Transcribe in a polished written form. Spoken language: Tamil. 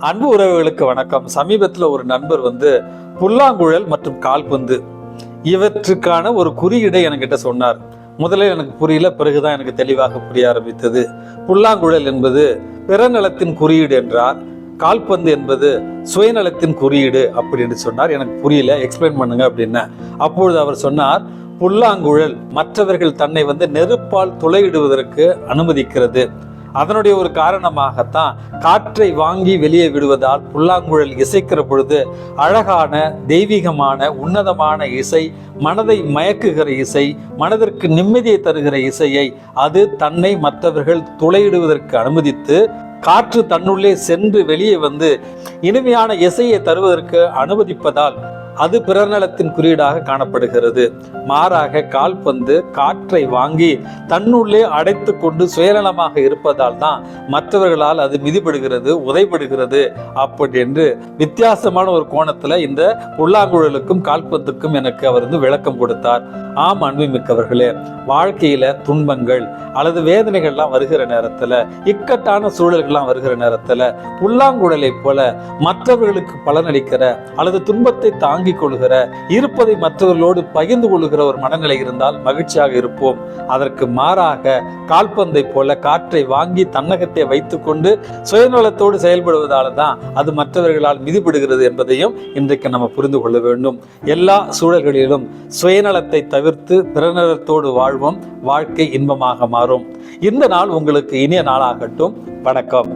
அன்பு உறவுகளுக்கு வணக்கம். சமீபத்தில் ஒரு நண்பர் புல்லாங்குழல் மற்றும் கால்பந்து இவற்றுக்கான ஒரு குறியீடை என்கிட்ட சொன்னார். முதலில் எனக்கு புரியல, பிறகுதான் எனக்கு தெளிவாக புரிய ஆரம்பித்தது. புல்லாங்குழல் என்பது பிறநலத்தின் குறியீடு என்றார், கால்பந்து என்பது சுயநலத்தின் குறியீடு அப்படின்னு சொன்னார். எனக்கு புரியல, எக்ஸ்பிளைன் பண்ணுங்க அப்படின்னு. அப்பொழுது அவர் சொன்னார், புல்லாங்குழல் மற்றவர்கள் தன்னை நெருப்பால் துளையிடுவதற்கு அனுமதிக்கிறது. அதனுடைய ஒரு காரணமாகத்தான் காற்றை வாங்கி வெளியே விடுவதால் புல்லாங்குழல் இசைக்கிற பொழுது அழகான தெய்வீகமான உன்னதமான இசை, மனதை மயக்குகிற இசை, மனதிற்கு நிம்மதியை தருகிற இசையை அது தன்னை மற்றவர்கள் துளையிடுவதற்கு அனுமதித்து, காற்று தன்னுள்ளே சென்று வெளியே இனிமையான இசையை தருவதற்கு அனுமதிப்பதால் அது பிறநலத்தின் குறியீடாக காணப்படுகிறது. மாறாக கால்பந்து காற்றை வாங்கி தன்னுள்ளே அடைத்து கொண்டு சுயநலமாக இருப்பதால் தான் மற்றவர்களால் அது மிதிப்படுகிறது, உதைப்படுகிறது. அப்படி என்று வித்தியாசமான ஒரு கோணத்துல இந்த புல்லாங்குழலுக்கும் கால்பந்துக்கும் எனக்கு அவர் விளக்கம் கொடுத்தார். ஆம் அன்புமிக்கவர்களே, வாழ்க்கையில துன்பங்கள் அல்லது வேதனைகள்லாம் வருகிற நேரத்துல, இக்கட்டான சூழல்கள்லாம் வருகிற நேரத்துல புல்லாங்குழலை போல மற்றவர்களுக்கு பலனளிக்கிற அல்லது துன்பத்தை தாங்கி கொள்கிற, இருப்பதை மற்றவர்களோடு பகிர்ந்து கொள்கிற ஒரு மனநிலை இருந்தால் மகிழ்ச்சியாக இருப்போம். அதற்கு மாறாக கால்பந்தை போல காற்றை வாங்கி தன்னகத்தை வைத்துக் கொண்டு சுயநலத்தோடு செயல்படுவதால தான் அது மற்றவர்களால் மிதிப்படுகிறது என்பதையும் இன்றைக்கு நம்ம புரிந்து கொள்ள வேண்டும். எல்லா சூழல்களிலும் சுயநலத்தை தவிர்த்து பிறநலத்தோடு வாழ்வோம், வாழ்க்கை இன்பமாக மாறும். இந்த நாள் உங்களுக்கு இனிய நாளாகட்டும். வணக்கம்.